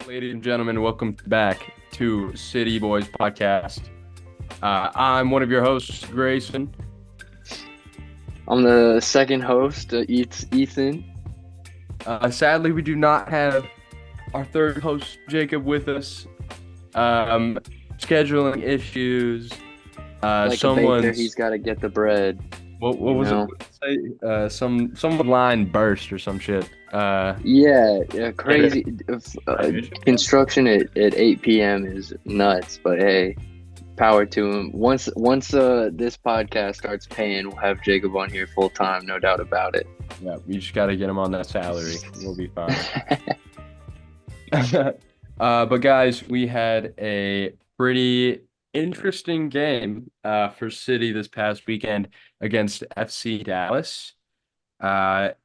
Ladies and gentlemen, welcome back to City Boys podcast. I'm one of your hosts, Grayson. I'm the second host, Ethan. Sadly, we do not have our third host, Jacob, with us. Scheduling issues. Like a baker, he's got to get the bread. What was it? What did it say? Some line burst or some shit. Yeah, crazy. Construction at 8 p.m. is nuts, but hey, power to him. Once this podcast starts paying, we'll have Jacob on here full time, no doubt about it. Yeah, we just got to get him on that salary. We'll be fine. But guys, we had a pretty interesting game for City this past weekend against FC Dallas.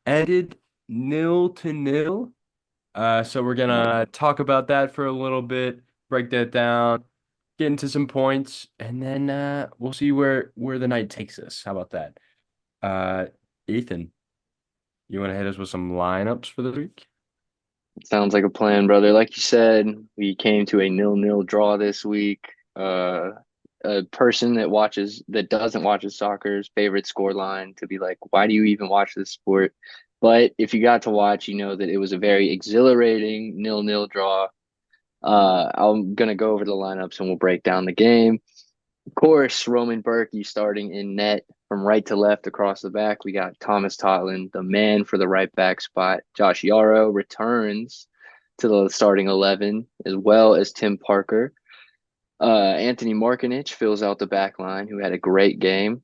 Ended 0-0. So we're gonna talk about that for a little bit, break that down, get into some points, and then we'll see where the night takes us. How about that? Ethan, you want to hit us with some lineups for the week? Sounds like a plan, brother. Like you said, we came to a 0-0 draw this week. A person that doesn't watch the soccer's favorite score line to be like, why do you even watch this sport? But if you got to watch, you know that it was a very exhilarating 0-0 draw. I'm gonna go over the lineups and we'll break down the game. Of course, Roman Berkey starting in net from right to left across the back. We got Thomas Totland, the man for the right back spot. Josh Yarrow returns to the starting 11, as well as Tim Parker. Anthony Markinich fills out the back line, who had a great game.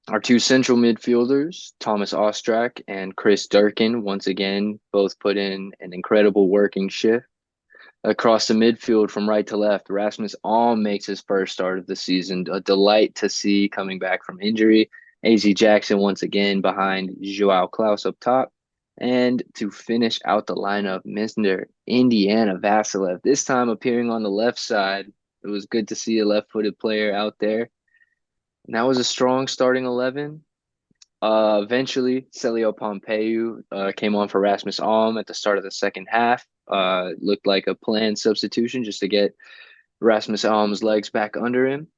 Our two central midfielders, Thomas Ostrak and Chris Durkin, once again, both put in an incredible working shift. Across the midfield from right to left, Rasmus Alm makes his first start of the season. A delight to see coming back from injury. AZ Jackson once again behind Joao Klaus up top. And to finish out the lineup, Mr. Indiana Vasilev, this time appearing on the left side. It was good to see a left-footed player out there. And that was a strong starting 11. Eventually, Celio Pompeu came on for Rasmus Alm at the start of the second half. Looked like a planned substitution just to get Rasmus Alm's legs back under him.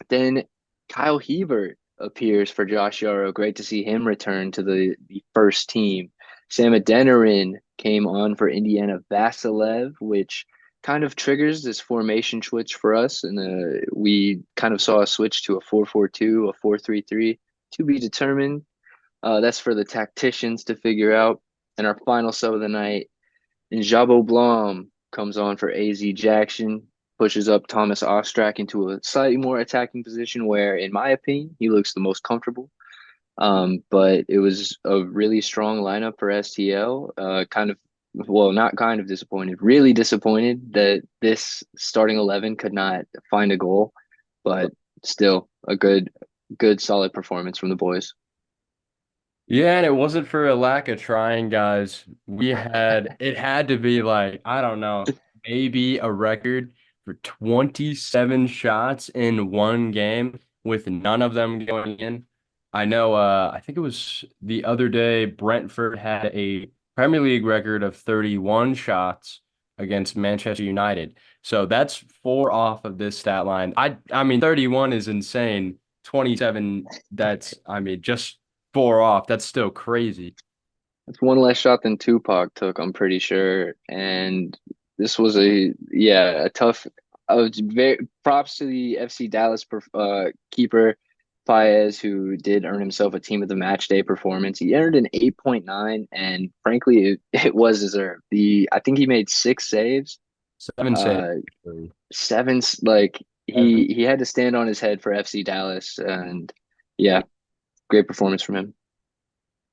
Then Kyle Hebert appears for Josh Yarrow. Great to see him return to the first team. Sam Adeniran came on for Indiana Vasilev, which kind of triggers this formation switch for us. And we kind of saw a switch to a 4-4-2, a 4-3-3 to be determined. That's for the tacticians to figure out. And our final sub of the night, Njabo Blom comes on for AZ Jackson, pushes up Thomas Ostrak into a slightly more attacking position where, in my opinion, he looks the most comfortable. But it was a really strong lineup for STL. Not kind of disappointed, really disappointed that this starting 11 could not find a goal, but still a good, solid performance from the boys. Yeah, and it wasn't for a lack of trying, guys. It had to be like, I don't know, maybe a record for 27 shots in one game with none of them going in. I know, I think it was the other day, Brentford had a Premier League record of 31 shots against Manchester United. So that's four off of this stat line. I mean, 31 is insane. 27, just four off. That's still crazy. It's one less shot than Tupac took, I'm pretty sure. And this was a tough. I was very props to the FC Dallas keeper Paez, who did earn himself a team of the match day performance. He earned an 8.9, and frankly, it was deserved. I think he made 6 saves. Seven saves. Uh, seven, like he had to stand on his head for FC Dallas, and yeah, great performance from him.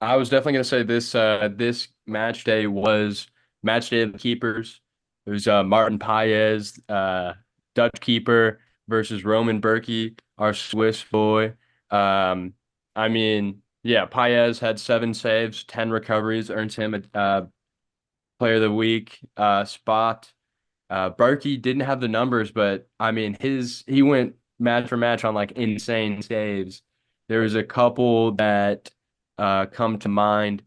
I was definitely gonna say this match day was match day of the keepers. It was Martin Paez, Dutch keeper versus Roman Berkey, our Swiss boy. I mean, yeah, Paez had 7 saves, 10 recoveries, earns him a player of the week spot. Berkey didn't have the numbers, but I mean he went match for match on like insane saves. There was a couple that come to mind.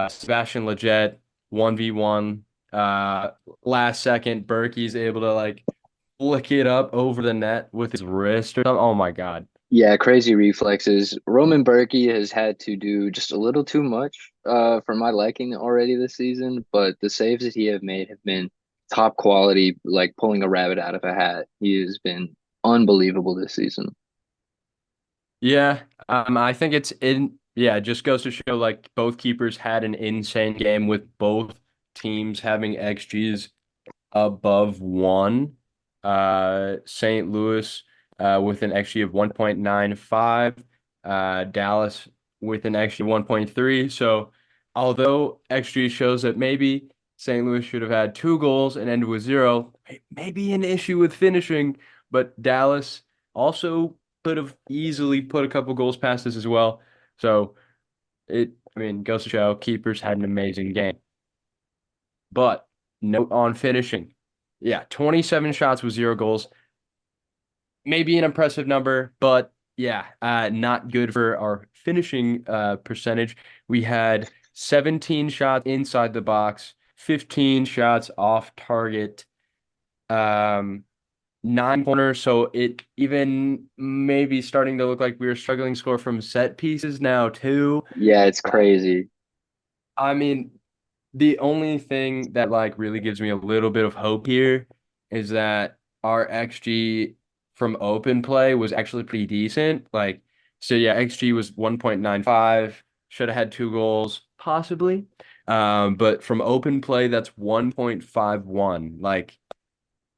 Sebastian Lletget, 1v1 Uh, Last second, Berkey's able to like flick it up over the net with his wrist or something. Oh my God. Yeah, crazy reflexes. Roman Berkey has had to do just a little too much for my liking already this season, but the saves that he have made have been top quality, like pulling a rabbit out of a hat. He has been unbelievable this season. Yeah, I think it's in. Yeah, it just goes to show like both keepers had an insane game with both teams having XGs above one. St. Louis with an XG of 1.95, Dallas with an XG of 1.3. So, although XG shows that maybe St. Louis should have had two goals and ended with zero, maybe an issue with finishing, but Dallas also could have easily put a couple goals past us as well. So, I mean, goes to show keepers had an amazing game. But note on finishing. Yeah, 27 shots with zero goals. Maybe an impressive number, but yeah, not good for our finishing percentage. We had 17 shots inside the box, 15 shots off target, um, nine corners. So it even maybe starting to look like we were struggling to score from set pieces now too. Yeah, it's crazy. I mean, the only thing that like really gives me a little bit of hope here is that our XG from open play was actually pretty decent. Like, so yeah, XG was 1.95, should have had two goals, possibly. But from open play, that's 1.51. Like,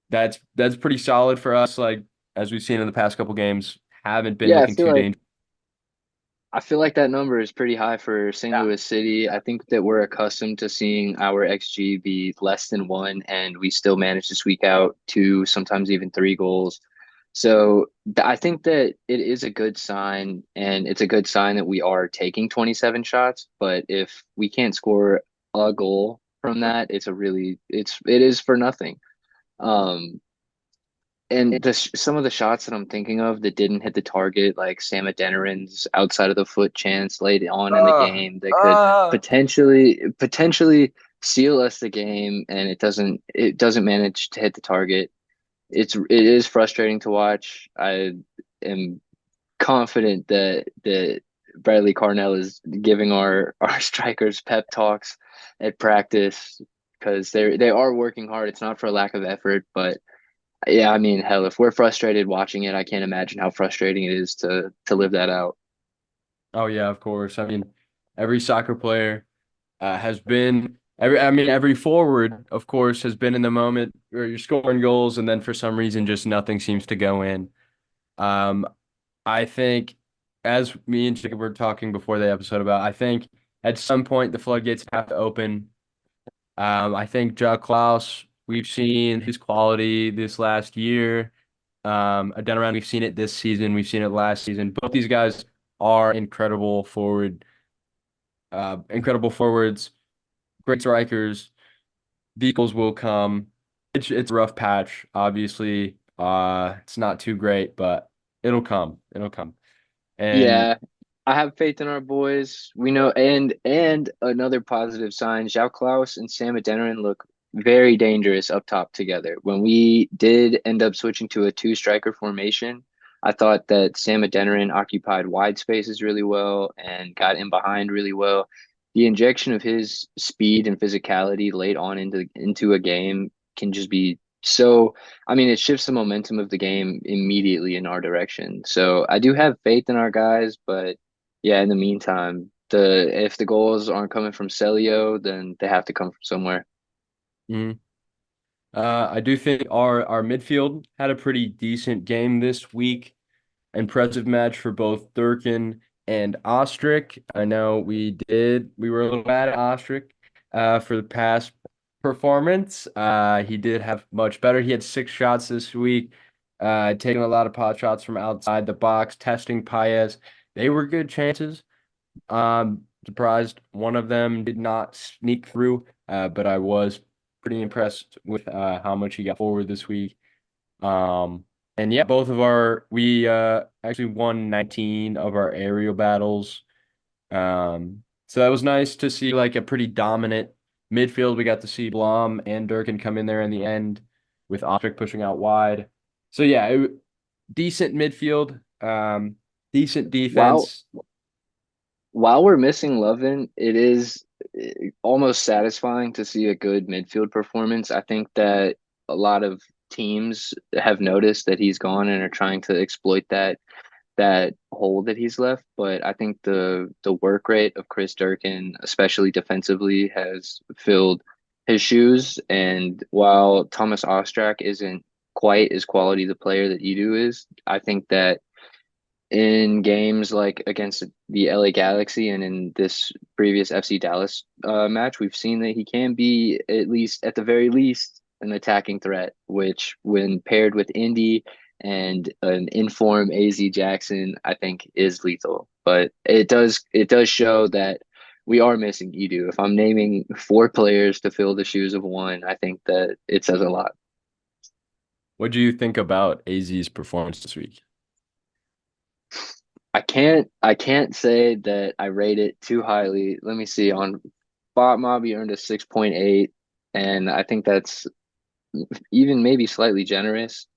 that's pretty solid for us. Like, as we've seen in the past couple games, haven't been Yeah, looking too dangerous. I feel like that number is pretty high for St. Yeah. Louis City. I think that we're accustomed to seeing our XG be less than one, and we still manage to squeak out two, sometimes even three goals. So I think that it is a good sign, and it's a good sign that we are taking 27 shots. But if we can't score a goal from that, it is for nothing. Um, and some of the shots that I'm thinking of that didn't hit the target, like Sam Adeniran's outside of the foot chance late on in the Uh, game that could uh, potentially seal us the game, and it doesn't manage to hit the target. It is frustrating to watch. I am confident that Bradley Carnell is giving our strikers pep talks at practice because they are working hard. It's not for a lack of effort, but yeah, I mean, hell, if we're frustrated watching it, I can't imagine how frustrating it is to live that out. oh yeah, of course. I mean, every soccer player has been every forward, of course, has been in the moment where you're scoring goals and then for some reason just nothing seems to go in. Um, I think as me and Jacob were talking before the episode about, I think at some point the floodgates have to open. I think Jack Klaus, we've seen his quality this last year. Adeniran, we've seen it this season, we've seen it last season. Both these guys are incredible forwards, great strikers. Vehicles will come. It's a rough patch, obviously. It's not too great, but it'll come. It'll come. And Yeah, I have faith in our boys. We know, and another positive sign, João Klaus and Sam Adeniran look very dangerous up top together. When we did end up switching to a two striker formation, I thought that Sam Adeniran occupied wide spaces really well and got in behind really well. The injection of his speed and physicality late on into a game can just be so. I mean, it shifts the momentum of the game immediately in our direction. So I do have faith in our guys, but yeah, in the meantime, the if the goals aren't coming from Celio, then they have to come from somewhere. mhm. I do think our midfield had a pretty decent game this week. Impressive match for both Durkin and Ostrick. I know we were a little mad at Ostrick for the past performance. He did have much better. He had six shots this week, taking a lot of pot shots from outside the box, testing Paez. They were good chances. Surprised one of them did not sneak through, but I was pretty impressed with how much he got forward this week. Um, and yeah, we actually won 19 of our aerial battles. So that was nice to see like a pretty dominant. Midfield, we got to see Blom and Durkin come in there in the end with Ostrich pushing out wide. So yeah, decent midfield, decent While defense. while we're missing Lovin, it is almost satisfying to see a good midfield performance. I think that a lot of teams have noticed that he's gone and are trying to exploit that hole that he's left. But I think the work rate of Chris Durkin, especially defensively, has filled his shoes. And while Thomas Ostrak isn't quite as quality the player that Edu is, I think that in games like against the LA Galaxy and in this previous FC Dallas match, we've seen that he can be at the very least an attacking threat, which when paired with Indy and an informed AZ Jackson, I think is lethal. But it does show that we are missing Edu. If I'm naming four players to fill the shoes of one, I think that it says a lot. What do you think about AZ's performance this week? I can't say that I rate it too highly. Let me see. On Bot Mob, he earned a 6.8, and I think that's even maybe slightly generous.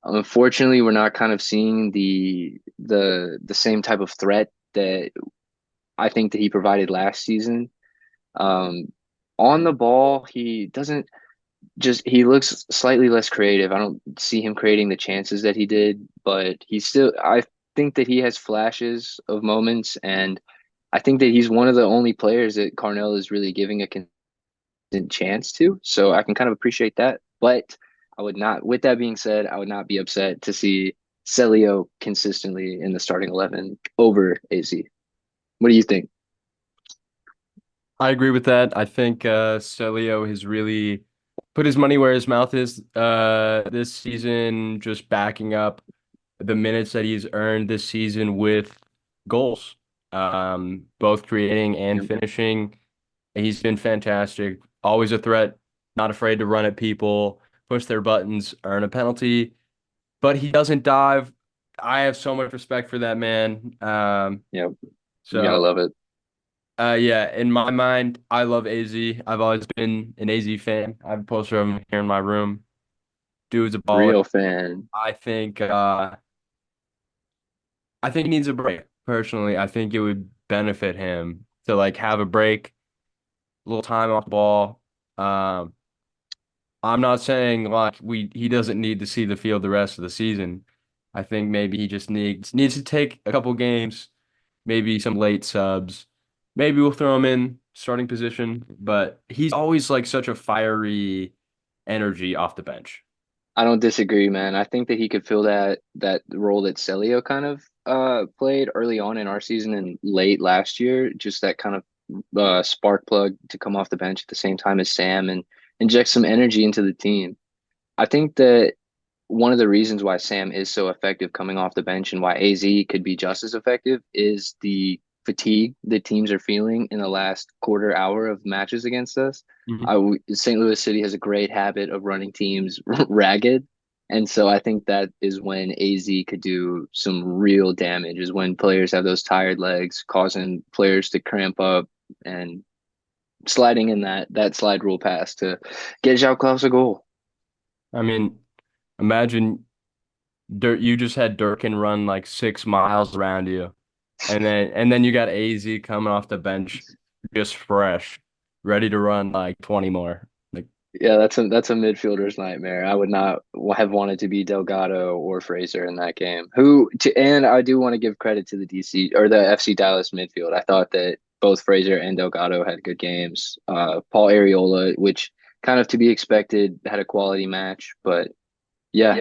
Unfortunately, we're not kind of seeing the same type of threat that I think that he provided last season. Um, on the ball, he looks slightly less creative. I don't see him creating the chances that he did, but I think that he has flashes of moments, and I think that he's one of the only players that Carnell is really giving a consistent chance to. So I can kind of appreciate that. But with that being said, I would not be upset to see Celio consistently in the starting 11 over AZ. What do you think? I agree with that. I think Celio has really put his money where his mouth is this season, just backing up the minutes that he's earned this season with goals, both creating and Yeah. finishing. He's been fantastic. Always a threat, not afraid to run at people, push their buttons, earn a penalty, but he doesn't dive. I have so much respect for that man. Yeah, you gotta So love it. yeah, in my mind, I love AZ. I've always been an AZ fan. I have a poster of him here in my room. Dude's a baller. Real fan. I think uh I think he needs a break. Personally, I think it would benefit him to like have a break, a little time off the ball. Um, I'm not saying like we he doesn't need to see the field the rest of the season. I think maybe he just needs to take a couple games, maybe some late subs. Maybe we'll throw him in starting position, but he's always like such a fiery energy off the bench. I don't disagree, man. I think that he could fill that role that Celio kind of played early on in our season and late last year, just that kind of spark plug to come off the bench at the same time as Sam and inject some energy into the team. I think that one of the reasons why Sam is so effective coming off the bench and why AZ could be just as effective is the fatigue that teams are feeling in the last quarter hour of matches against us. Mhm. St. Louis City has a great habit of running teams ragged. And so I think that is when AZ could do some real damage, is when players have those tired legs, causing players to cramp up and sliding in that slide rule pass to get João Klaus a goal. I mean, imagine you just had Durkin run like 6 miles around you. And then you got AZ coming off the bench just fresh, ready to run like 20 more. Like, Yeah, that's a midfielder's nightmare. I would not have wanted to be Delgado or Fraser in that game. And I do want to give credit to the DC or the FC Dallas midfield. I thought that both Fraser and Delgado had good games. Paul Areola, which kind of to be expected, had a quality match. But yeah,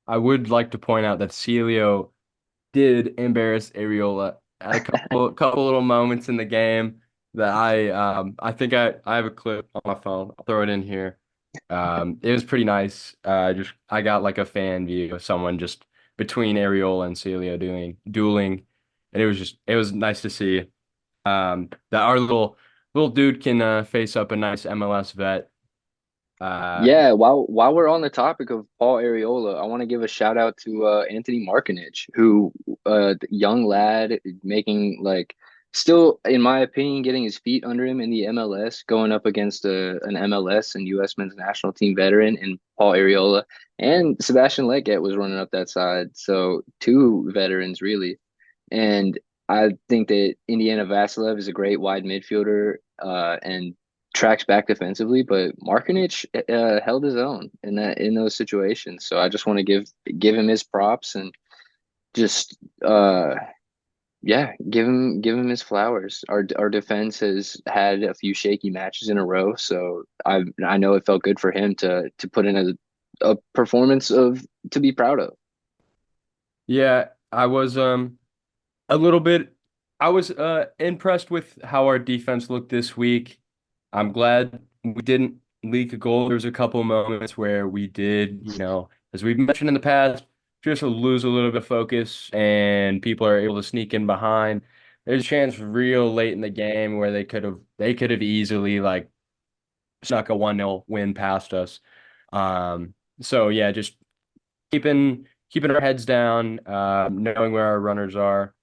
I would like to point out that Celio did embarrass Areola at a couple little moments in the game that I think I have a clip on my phone. I'll throw it in here. It was pretty nice. Just I got like a fan view of someone just between Areola and Celio doing dueling, and it was nice to see that our little dude can face up a nice MLS vet. Uh, yeah. While we're on the topic of Paul Areola, I want to give a shout out to Anthony Markinich, who the young lad making like still, in my opinion, getting his feet under him in the MLS, going up against an MLS and U.S. men's national team veteran and Paul Areola and Sebastian Leggett was running up that side. So two veterans really. And I think that Indiana Vasilev is a great wide midfielder and tracks back defensively, but Markinich held his own in those situations. So I just want to give him his props and just yeah, give him his flowers. Our defense has had a few shaky matches in a row, so I know it felt good for him to put in a performance of to be proud of. Yeah, I was a little bit I was impressed with how our defense looked this week. I'm glad we didn't leak a goal. There's a couple moments where we did, as we've mentioned in the past, just lose a little bit of focus and people are able to sneak in behind. There's a chance real late in the game where they could have easily like snuck a 1-0 win past us. So yeah, just keeping our heads down, knowing where our runners are.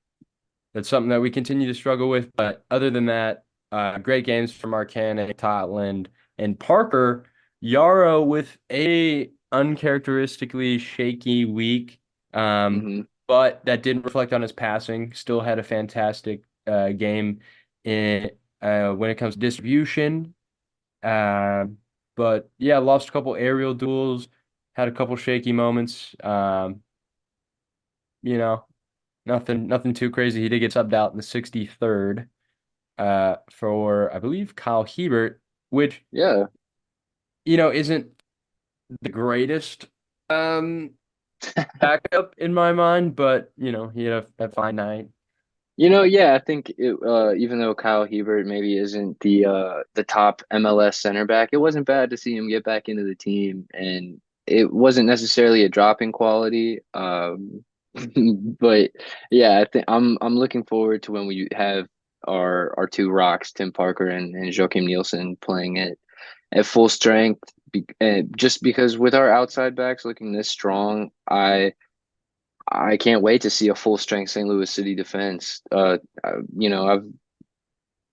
That's something that we continue to struggle with. But other than that, great games from Arcanic, Totland, and Parker. Yarrow with a uncharacteristically shaky week, Hmm. but that didn't reflect on his passing. Still had a fantastic game in when it comes to distribution. Uh, but yeah, lost a couple aerial duels, had a couple shaky moments. You know, nothing too crazy. He did get subbed out in the 63rd for I believe Kyle Hebert, which Yeah. isn't the greatest um backup in my mind, but he had a fine night. Yeah, I think even though Kyle Hebert maybe isn't the top MLS center back, it wasn't bad to see him get back into the team, and it wasn't necessarily a drop in quality. But yeah, I think I'm looking forward to when we have our two rocks, Tim Parker and Joachim Nielsen, playing at full strength. Just because with our outside backs looking this strong, I can't wait to see a full strength St. Louis City defense. I've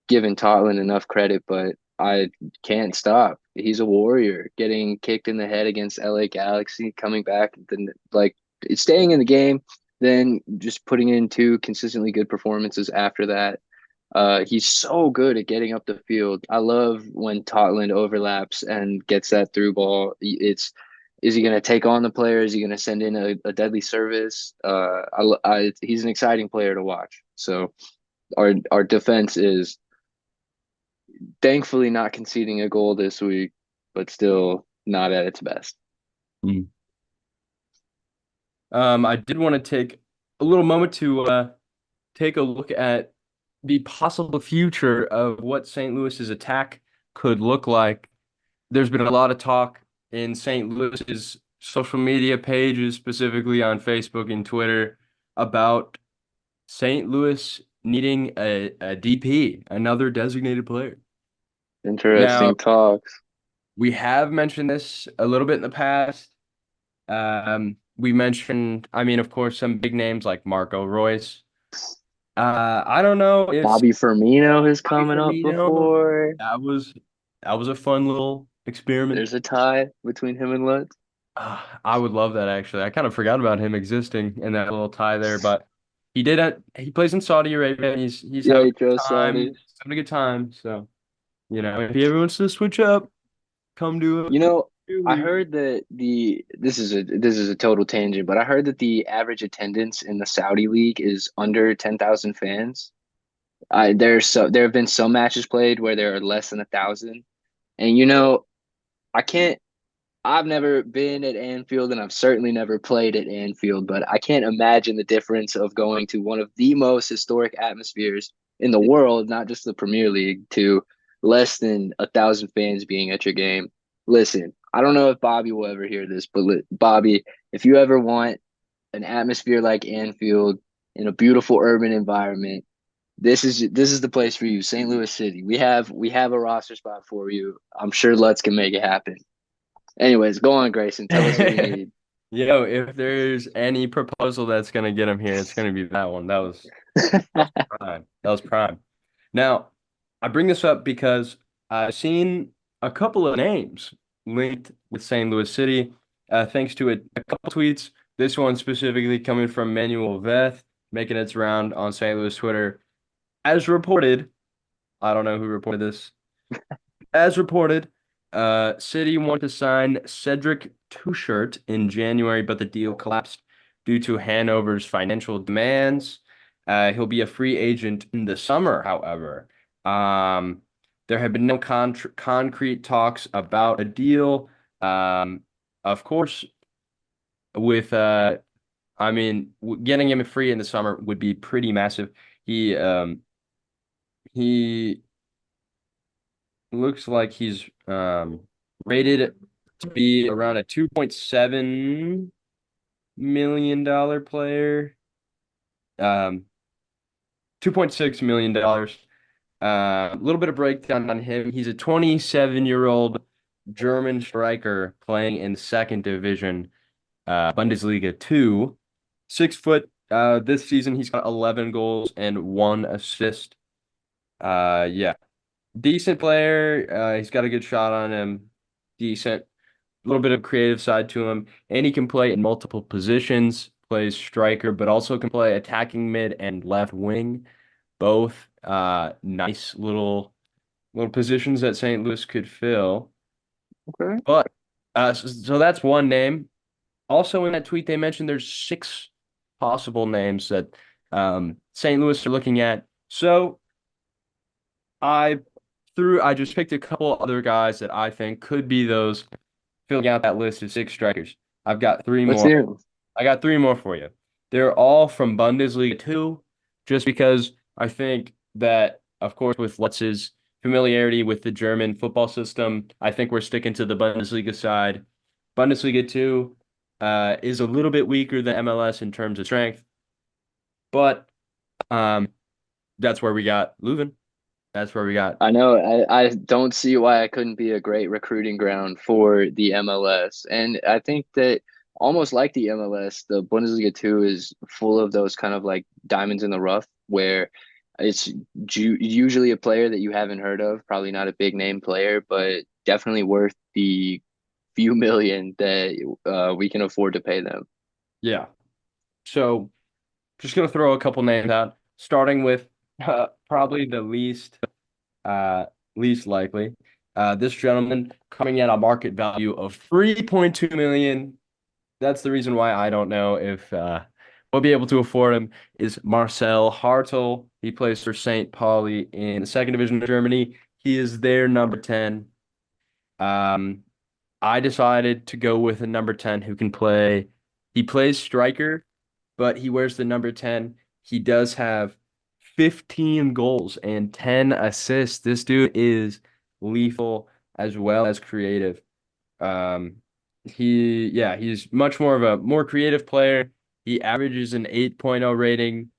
given Totland enough credit, but I can't stop. He's a warrior, getting kicked in the head against LA Galaxy, coming back, then like staying in the game, then just putting in two consistently good performances after that. He's so good at getting up the field. I love when Totland overlaps and gets that through ball. Is he going to take on the player? Is he going to send in a deadly service? He's an exciting player to watch. So our defense is thankfully not conceding a goal this week, but still not at its best. Mm. I did want to take a little moment to take a look at the possible future of what St. Louis's attack could look like. There's been a lot of talk in St. Louis's social media pages, specifically on Facebook and Twitter, about St. Louis needing a DP, another designated player. Now, Interesting talks. we have mentioned this a little bit in the past. We mentioned, I mean, of course, some big names like Marco Royce. I don't know if Bobby Firmino has Bobby coming up Firmino, before. that was a fun little experiment. There's a tie between him and Lutz. I would love that actually. I kind of forgot about him existing in that little tie there, but he plays in Saudi Arabia and he's Yeah, having he a good chose time. Saudi. He's having a good time. So, if he ever wants to switch up, You come know, to I league. heard that this is a total tangent, but I heard that the average attendance in the Saudi league is under 10,000 fans. There have been some matches played where there are less than 1,000, and I can't. I've never been at Anfield, and I've certainly never played at Anfield, but I can't imagine the difference of going to one of the most historic atmospheres in the world, not just the Premier League, to less than 1,000 fans being at your game. Listen, I don't know if Bobby will ever hear this, but Bobby, if you ever want an atmosphere like Anfield in a beautiful urban environment, this is the place for you, St. Louis City. We have a roster spot for you. I'm sure Lutz can make it happen. Anyways, go on, Grayson. Tell us what we need. If there's any proposal that's gonna get him here, it's gonna be that one. That was prime. That was prime. Now, I bring this up because I've seen a couple of names linked with St. Louis City, thanks to a couple tweets. This one specifically coming from Manuel Veth, making its round on St. Louis Twitter. As reported, I don't know who reported this. As reported, City wanted to sign Cedric Touchert in January, but the deal collapsed due to Hanover's financial demands. He'll be a free agent in the summer, however. Um, there have been no concrete talks about a deal. Of course, with I mean, getting him free in the summer would be pretty massive. He looks like he's rated to be around a $2.7 million player. Um, $2.6 million. A little bit of breakdown on him. He's a 27-year-old German striker playing in second division, Bundesliga 2. 6 foot. This season he's got 11 goals and 1 assist. Yeah, decent player. He's got a good shot on him. Decent. A little bit of creative side to him. And he can play in multiple positions. Plays striker, but also can play attacking mid and left wing. Both nice little positions that St. Louis could fill. Okay. But so that's one name. Also in that tweet, they mentioned there's 6 possible names that St. Louis are looking at. So I I just picked a couple other guys that I think could be those filling out that list of 6 strikers. I've got three Let's more. hear it. I got 3 more for you. They're all from Bundesliga 2, just because I think that, of course, with Lutz's familiarity with the German football system, I think we're sticking to the Bundesliga side. Bundesliga 2 is a little bit weaker than MLS in terms of strength, but um, that's where we got Leuven. That's where we got. I know. I don't see why it couldn't be a great recruiting ground for the MLS. And I think that almost like the MLS, the Bundesliga 2 is full of those kind of like diamonds in the rough where it's usually a player that you haven't heard of, probably not a big name player, but definitely worth the few million that we can afford to pay them. Yeah. So just gonna throw a couple names out, starting with probably the uh, least likely. This gentleman coming at a market value of 3.2 million. That's the reason why I don't know if we'll be able to afford him. Is Marcel Hartl. He plays for St. Pauli in the second division of Germany. He is their number 10. Um, I decided to go with a number 10 who can play. He plays striker, but he wears the number 10. He does have 15 goals and 10 assists. This dude is lethal as well as creative. Um, he's much more of a more creative player. He averages an 8.0 rating.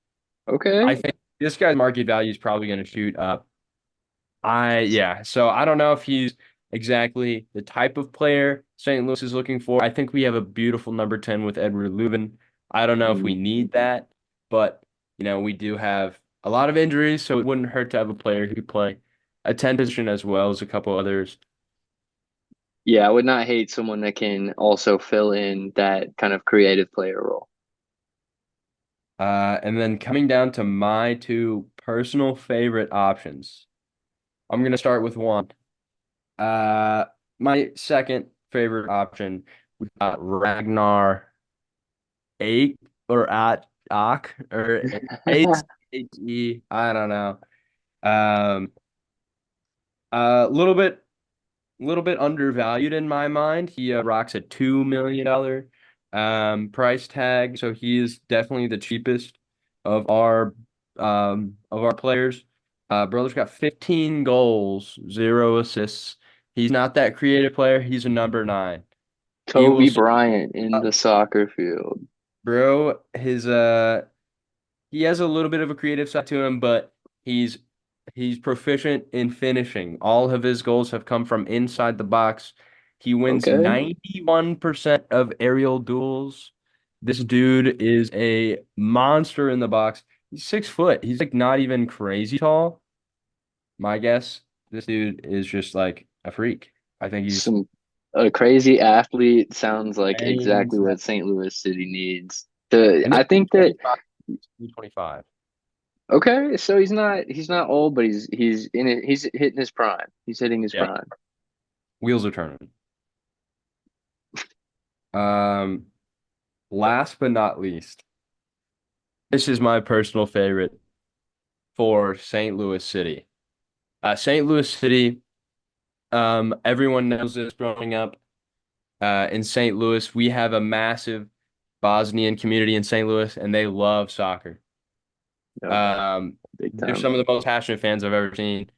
I Okay. think this guy's market value is probably going to shoot up. So I don't know if he's exactly the type of player St. Louis is looking for. I think we have a beautiful number 10 with Edward Leuven. I don't know if we Mm. need that, but we do have a lot of injuries, so it wouldn't hurt to have a player who could play a 10 position as well as a couple others. Yeah, I would not hate someone that can also fill in that kind of creative player role. And then coming down to my 2 personal favorite options, I'm gonna start with one. Uh, my second favorite option, we got Ragnar eight or at Ak or eight H-E, I don't know. Um, a little bit undervalued in my mind. He rocks a $2 million price tag, so he is definitely the cheapest of our players. Brother's got 15 goals, 0 assists. He's not that creative player. He's a number 9. He will Kobe Bryant in the soccer field. bro. He has a little bit of a creative side to him, but he's he's proficient in finishing. All of his goals have come from inside the box. He wins Okay. 91% of aerial duels. This dude is a monster in the box. He's 6 foot. He's like not even crazy tall. My guess, this dude is just like a freak. I think he's Some A crazy athlete sounds like exactly insane. what St. Louis City needs. The And this I is think that 25, 25. okay, so he's not old, but he's in it. He's hitting his prime. He's hitting his Yeah, prime. wheels are turning. Um, Last but not least, this is my personal favorite for St. Louis City. St. Louis City, everyone knows this growing up. In St. Louis, we have a massive Bosnian community in St. Louis, and they love soccer. Yep, Um, big they're time. some of the most passionate fans I've ever seen.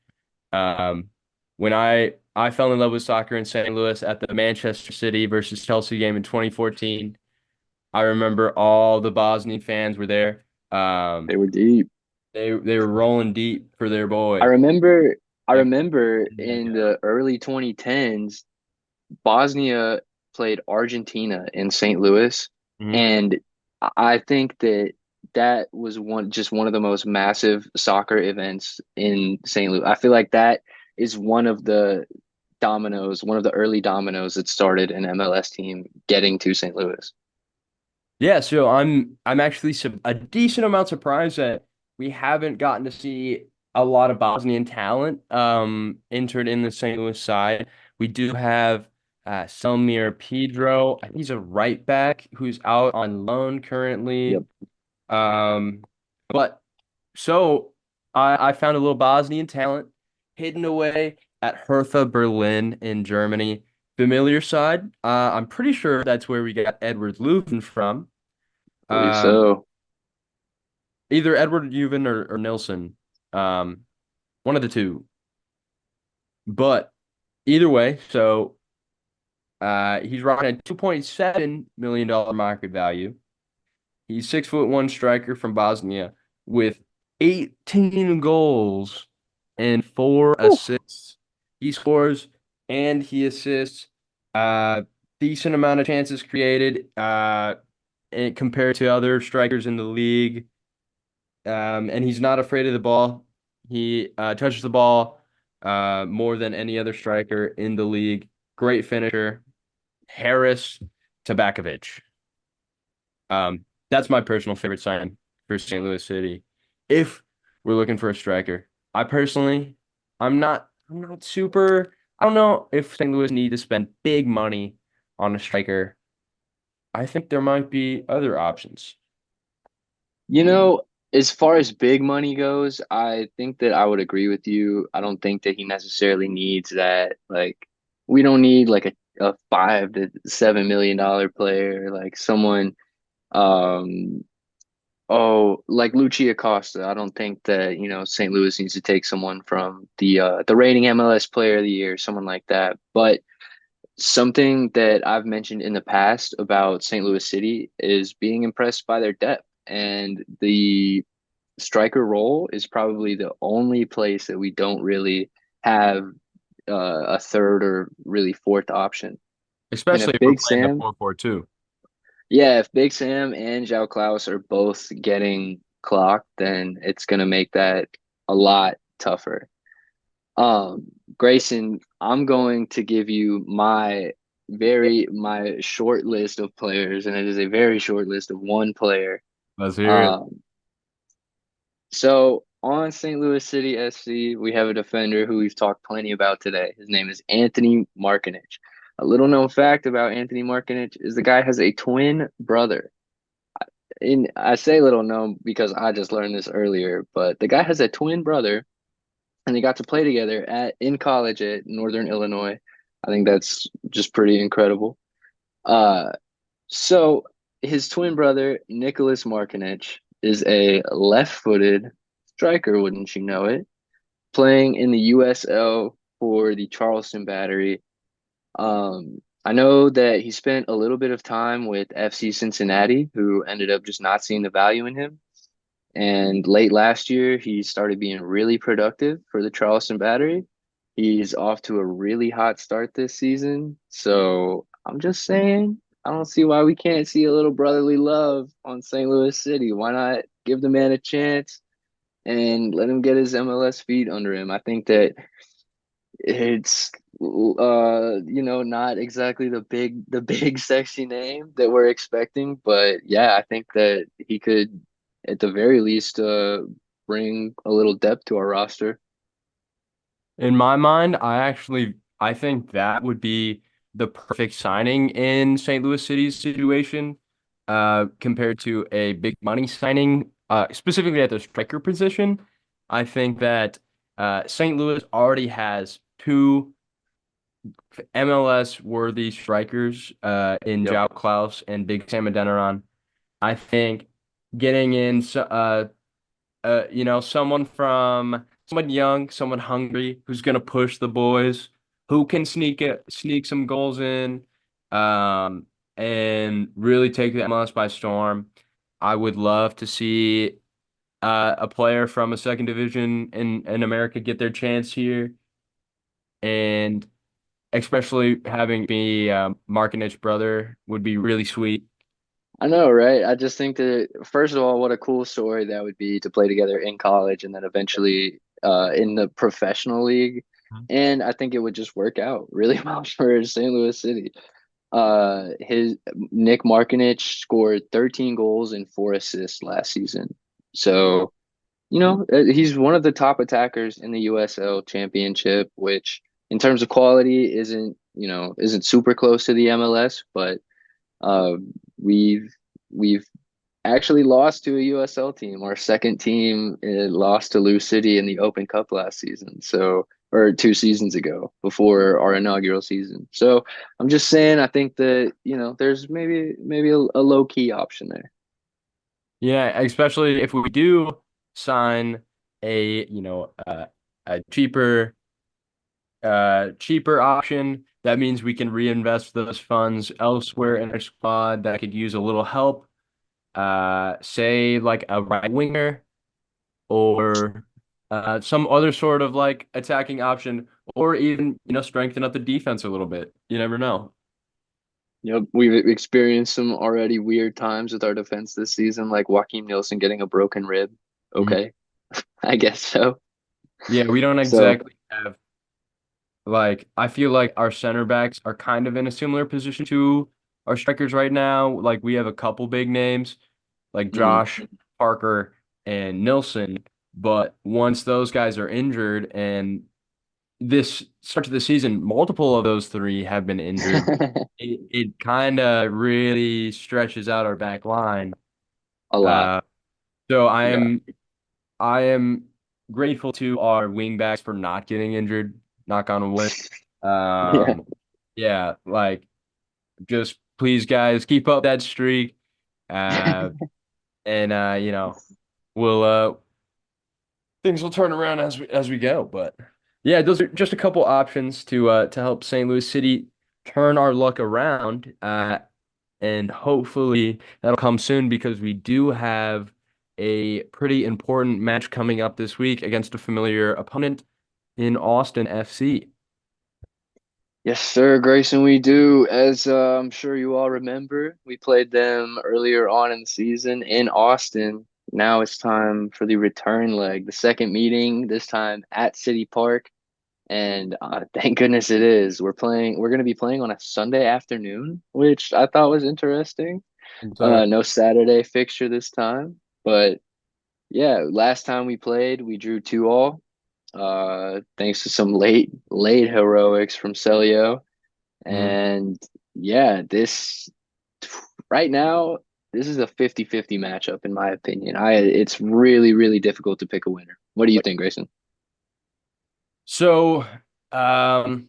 Um, when I fell in love with soccer in St. Louis at the Manchester City versus Chelsea game in 2014, I remember all the Bosnian fans were there. They were deep. They were rolling deep for their I boy. remember I Never remember letting that in down. the early 2010s, Bosnia played Argentina in St. Louis, Mhm. and I think that that was one of the most massive soccer events in St. Louis. I feel like that is one of the early dominoes that started an MLS team getting to St. Louis. Yeah, so I'm actually a decent amount surprised that we haven't gotten to see a lot of Bosnian talent entered in the St. Louis side. We do have Selmir Pedro. I think he's a right back who's out on loan Yep, currently. Um, but so I found a little Bosnian talent hidden away at Hertha Berlin in Germany. Familiar side. I'm pretty sure that's where we got Edward Leuven from. believe Um, so. Either Edward Leuven or Nilsson. Um, one of the two. But either way, so he's rocking a $2.7 million market value. He's 6'1" striker from Bosnia with 18 goals and four Whew. assists. He scores and he assists. Decent amount of chances created and compared to other strikers in the league. And he's not afraid of the ball. He touches the ball more than any other striker in the league. Great finisher. Harris Tabakovic. That's my personal favorite sign for St. Louis City. If we're looking for a striker, I personally, I'm not super. I don't know if St. Louis need to spend big money on a striker. I think there might be other options. You know, as far as big money goes, I think that I would agree with you. I don't think that he necessarily needs that. Like, we don't need like a $5 to $7 million player, like someone, um, oh, like Lucia Costa. I don't think that, St. Louis needs to take someone from the reigning MLS player of the year, someone like that. But something that I've mentioned in the past about St. Louis City is being impressed by their depth. And the striker role is probably the only place that we don't really have a third or really fourth option. And Especially if if we're Big playing the Sam, 4-4-2. yeah, if Big Sam and Zhao Klaus are both getting clocked, then it's gonna make that a lot tougher. Grayson, I'm going to give you my short list of players, and it is a very short list of one player. Let's hear it. Um, So on St. Louis City SC, we have a defender who we've talked plenty about today. His name is Anthony Markinich. A little known fact about Anthony Markinich is the guy has a twin brother. And I say little known because I just learned this earlier, but the guy has a twin brother and they got to play together at in college at Northern Illinois. I think that's just pretty incredible. Uh, so his twin brother, Nicholas Markinich, is a left-footed striker, wouldn't you know it, playing in the USL for the Charleston Battery. I know that he spent a little bit of time with FC Cincinnati, who ended up just not seeing the value in him. And late last year, he started being really productive for the Charleston Battery. He's off to a really hot start this season. So I'm just saying, I don't see why we can't see a little brotherly love on St. Louis City. Why not give the man a chance? and let him get his MLS feet under him. I think that it's not exactly the big sexy name that we're expecting, but yeah, I think that he could at the very least bring a little depth to our roster. In my mind, I think that would be the perfect signing in St. Louis City's situation, compared to a big money signing, specifically at the striker position. I think that St. Louis already has two MLS worthy strikers, in Yep. João Klaus and Big Sam Adeniran. I think getting in someone young, someone hungry, who's gonna push the boys, who can sneak some goals in, um, and really take the MLS by storm. I would love to see a player from a second division in America get their chance here, and especially having me Markinich brother would be really sweet. I know, right? I just think that first of all, what a cool story that would be to play together in college and then eventually in the professional league. And I think it would just work out really well for St. Louis City. His Nick Markinich scored 13 goals and 4 assists last season. So, he's one of the top attackers in the USL Championship, which in terms of quality isn't super close to the MLS, but uh, we've we've actually lost to a USL team. Our second team lost to Lou City in the Open Cup last season. So, or 2 seasons ago, before our inaugural season. So, I'm just saying, I think that there's maybe a low key option there. Yeah, especially if we do sign a, a cheaper option, that means we can reinvest those funds elsewhere in our squad that could use a little help. Say like a right winger or some other sort of like attacking option, or even, strengthen up the defense a little bit. You never know. We've experienced some already weird times with our defense this season, like Joaquin Nielsen getting a broken rib. Mhm. Okay, I guess so. Yeah, we don't So, exactly have. Like, I feel like our center backs are kind of in a similar position to our strikers right now. Like, we have a couple big names, like mm. Josh, Parker, and Nilsson. But once those guys are injured, and this start of the season, multiple of those three have been injured, it kind of really stretches out our back line. A lot. Uh, so Yeah. I am grateful to our wingbacks for not getting injured, knock on wood. Yeah. Um, yeah, like just please guys keep up that streak. Uh and we'll things will turn around as we go. But yeah, those are just a couple options to help St. Louis City turn our luck around. And hopefully that'll come soon because we do have a pretty important match coming up this week against a familiar opponent in Austin FC. Yes, sir, Grayson, we do. As I'm sure you all remember, we played them earlier on in the season in Austin. Now it's time for the return leg, the second meeting, this time at City Park. And thank goodness it is. We're going to be playing on a Sunday afternoon, which I thought was interesting. So No Saturday fixture this time. But yeah, last time we played, we drew 2-2. Thanks to some late heroics from Celio. mhm. And yeah, this right now, this is a 50-50 matchup in my opinion. It's really, really difficult to pick a winner. What do you think, Grayson? So, um,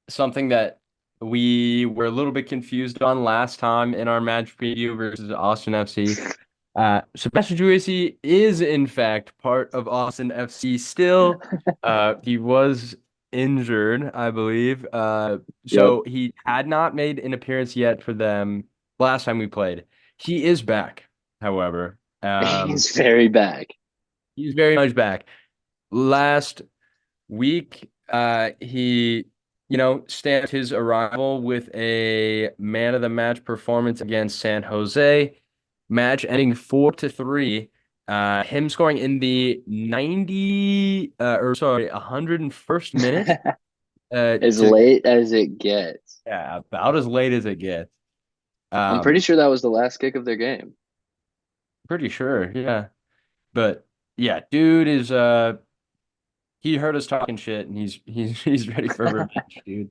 something that we were a little bit confused on last time in our match preview versus Austin FC. Sebastian Juicy is in fact part of Austin FC still. He was injured, I believe. Yep. So he had not made an appearance yet for them last time we played. He is back, however. He's very back. He's very much back. Last week, he, stamped his arrival with a man of the match performance against San Jose, match ending 4-3. Him scoring in the 101st minute. As To late as it gets. Yeah, about as late as it gets. I'm pretty Um, sure that was the last kick of their game. Pretty sure, yeah. But yeah, dude is he heard us talking shit and he's ready for revenge, dude.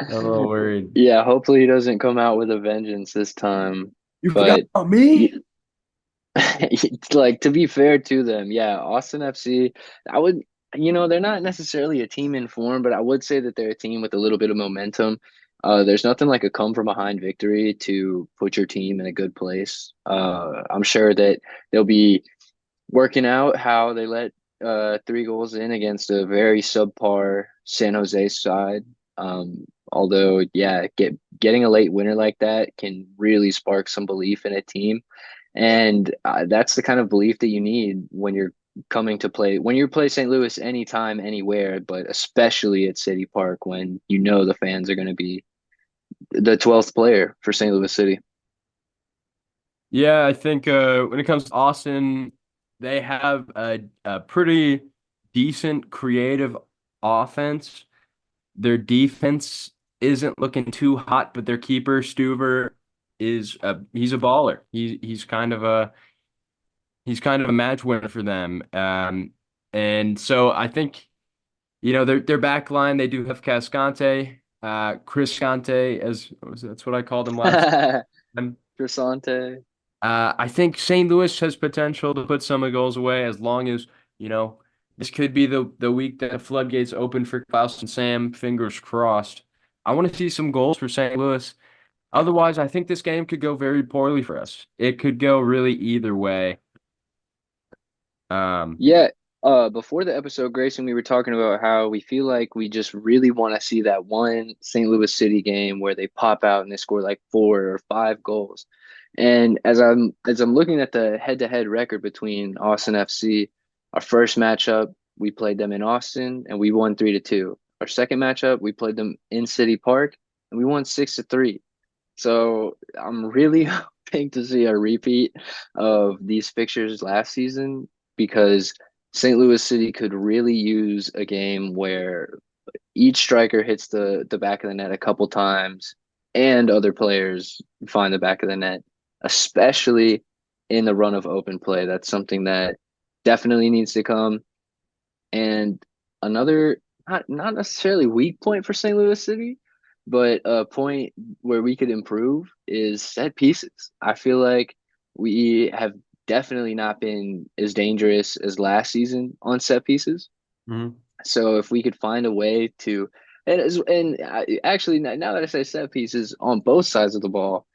I'm a little worried. Yeah, hopefully he doesn't come out with a vengeance this time. You forgot But about me? like to be fair to them, yeah, Austin FC, I would, they're not necessarily a team in form, but I would say that they're a team with a little bit of momentum. There's nothing like a come from behind victory to put your team in a good place. I'm sure that they'll be working out how they let 3 goals in against a very subpar San Jose side. Although, yeah, getting a late winner like that can really spark some belief in a team, and that's the kind of belief that you need when you're coming to play when you play St. Louis anytime, anywhere, but especially at City Park when you know the fans are going to be the 12th player for St. Louis City. Yeah, I think when it comes to Austin, they have a pretty decent creative offense. Their defense isn't looking too hot, but their keeper, Stuver, he's a baller. He's kind of a match winner for them. And so I think, their back line, they do have Cascante, Chris Cante, that's what I called him last time. Trasante. I think St. Louis has potential to put some of the goals away as long as, you know, this could be the week that the floodgates open for Klaus and Sam, fingers crossed. I want to see some goals for St. Louis. Otherwise, I think this game could go very poorly for us. It could go really either way. Um, Yeah, before the episode, Grayson, we were talking about how we feel like we just really want to see that one St. Louis City game where they pop out and they score like 4 or 5 goals. And as I'm looking at the head-to-head record between Austin FC, our first matchup, we played them in Austin and we won 3-2. Our second matchup, we played them in City Park and we won 6-3. So I'm really hoping to see a repeat of these fixtures last season because St. Louis City could really use a game where each striker hits the back of the net a couple times and other players find the back of the net, especially in the run of open play. That's something that definitely needs to come. And another not necessarily weak point for St. Louis City, but a point where we could improve is set pieces. I feel like we have definitely not been as dangerous as last season on set pieces. mhm. So if we could find a way to, actually now that I say set pieces on both sides of the ball,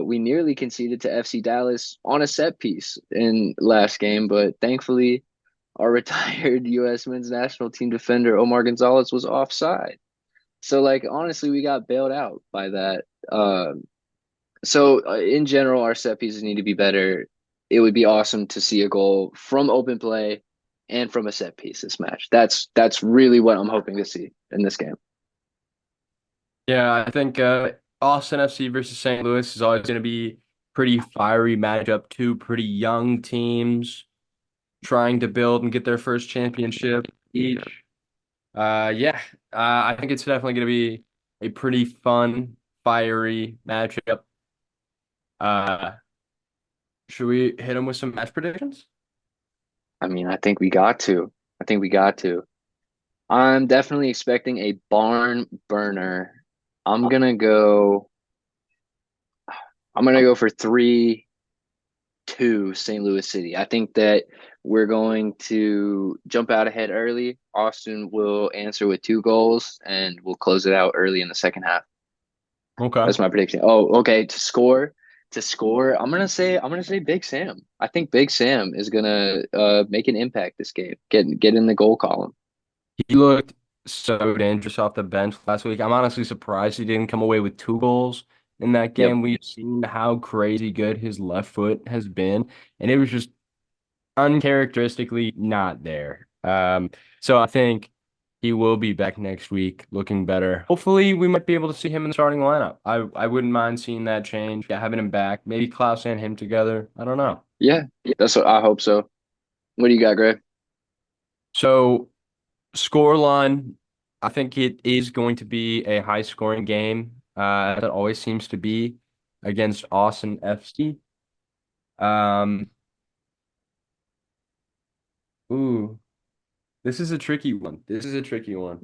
we nearly conceded to FC Dallas on a set piece in last game, but thankfully our retired U.S. men's national team defender Omar Gonzalez was offside. So like honestly, we got bailed out by that. In general, our set pieces need to be better. It would be awesome to see a goal from open play and from a set piece this match. That's really what I'm hoping to see in this game. Yeah, I think Austin FC versus St. Louis is always going to be pretty fiery matchup. Two pretty young teams trying to build and get their first championship each. Yeah, I think it's definitely going to be a pretty fun, fiery matchup. Uh, should we hit them with some match predictions? I mean, I think we got to. I think we got to. I'm definitely expecting a barn burner. I'm gonna go. I'm gonna go for 3-2 St. Louis City. I think that we're going to jump out ahead early. Austin will answer with 2 goals, and we'll close it out early in the second half. Okay. That's my prediction. Oh, okay. To score, I'm gonna say Big Sam. I think Big Sam is gonna make an impact this game. Get in the goal column. He looked so dangerous off the bench last week. I'm honestly surprised he didn't come away with 2 goals in that Yep. game. We've seen how crazy good his left foot has been, and it was just uncharacteristically not there. So I think he will be back next week looking better. Hopefully, we might be able to see him in the starting lineup. I wouldn't mind seeing that change, having him back. Maybe Klaus and him together. I don't know. Yeah, that's what I hope so. What do you got, Greg? So score line, I think it is going to be a high scoring game. That always seems to be against Austin FC. Um, ooh, this is a tricky one. This is a tricky one.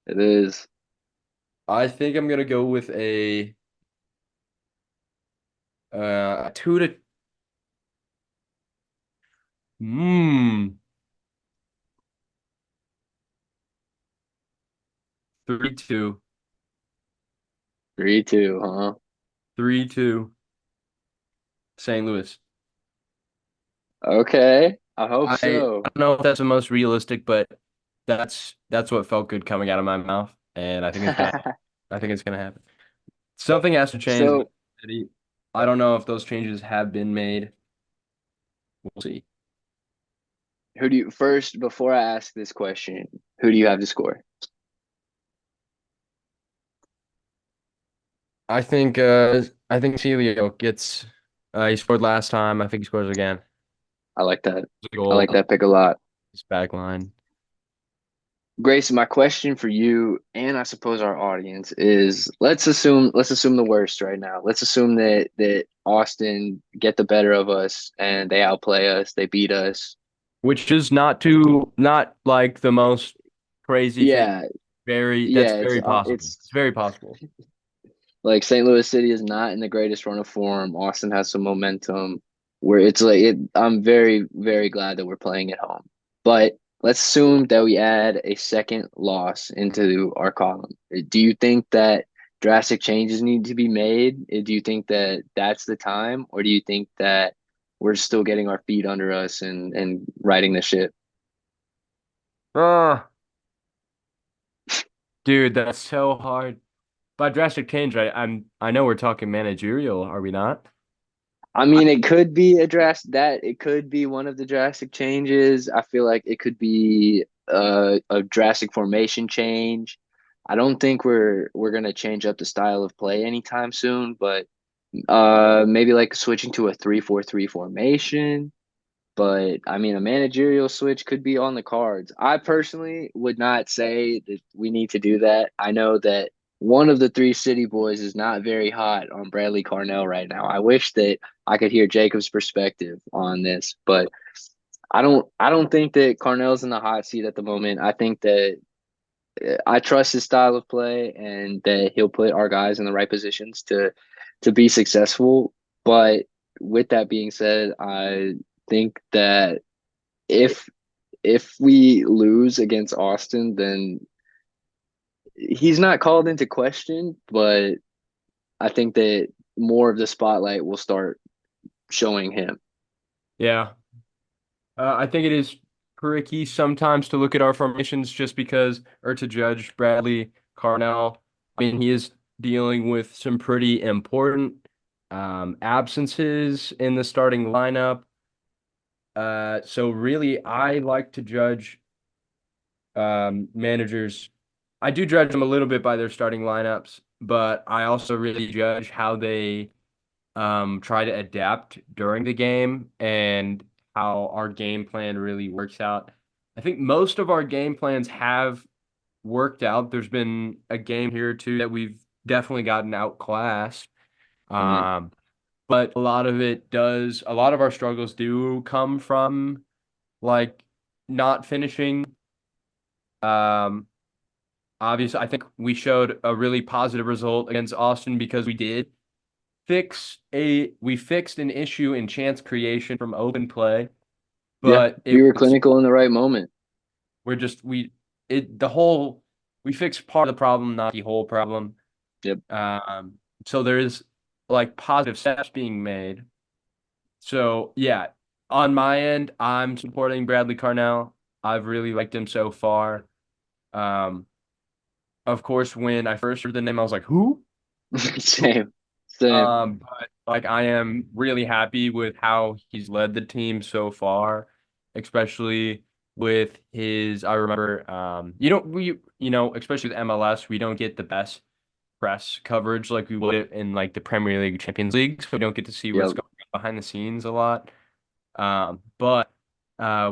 It is I think I'm gonna go with a two to hmm 3-2. 3-2, huh? 3-2 St. Louis. Okay, I hope I so. don't know if that's the most realistic, but that's what felt good coming out of my mouth, and I think it's gonna happen. Something has to change in the So, city. I don't know if those changes have been made. We'll see. who do you first before I ask this question? Who do you have to score? I think Celio gets he scored last time. I think he scores again. I like that. The I goal, like that pick a lot. his back line. Grace, my question for you and I suppose our audience is let's assume the worst right now. Let's assume that Austin get the better of us and they outplay us, they beat us. Which is not like the most crazy thing. Yeah, That's yeah, very possible. It's it's very possible. like St. Louis City is not in the greatest run of form. Austin has some momentum where it's like I'm very, very glad that we're playing at home. But let's assume that we add a second loss into our column. Do you think that drastic changes need to be made? Do you think that that's the time, or do you think that we're still getting our feet under us and riding the ship? Ah, dude, that's so hard. By drastic change, I know we're talking managerial, are we not? I mean, it could be it could be one of the drastic changes. I feel like it could be a drastic formation change. I don't think we're gonna change up the style of play anytime soon, but maybe like switching to a 3-4-3 formation. But I mean, a managerial switch could be on the cards. I personally would not say that we need to do that. I know that one of the three city boys is not very hot on Bradley Carnell right now. I wish that I could hear Jacob's perspective on this, but I don't think that Carnell's in the hot seat at the moment. I think that I trust his style of play and that he'll put our guys in the right positions to be successful. But with that being said, I think that if if we lose against Austin, then he's not called into question, but I think that more of the spotlight will start showing him. Yeah. I think it is tricky sometimes to look at our formations just because, or to judge Bradley Carnell. I mean, he is dealing with some pretty important absences in the starting lineup. So really, I like to judge managers. I do judge them a little bit by their starting lineups, but I also really judge how they try to adapt during the game and how our game plan really works out. I think most of our game plans have worked out. There's been a game here or two that we've definitely gotten outclassed. Mhm. Um, but a lot of our struggles do come from like not finishing. Um, Obviously, I think we showed a really positive result against Austin because we fixed an issue in chance creation from open play, Yeah, but we it were was clinical in the right moment. we're just we it the whole we fixed part of the problem, not the whole problem. Yep. Um, so there's like positive steps being made. So yeah, on my end, I'm supporting Bradley Carnell. I've really liked him so far. Um, of course, when I first heard the name, I was like, "Who?" Same. Same. But like I am really happy with how he's led the team so far, especially with his I remember especially with MLS, we don't get the best press coverage like we would in like the Premier League, Champions League, so we don't get to see what's Yep. going on behind the scenes a lot. But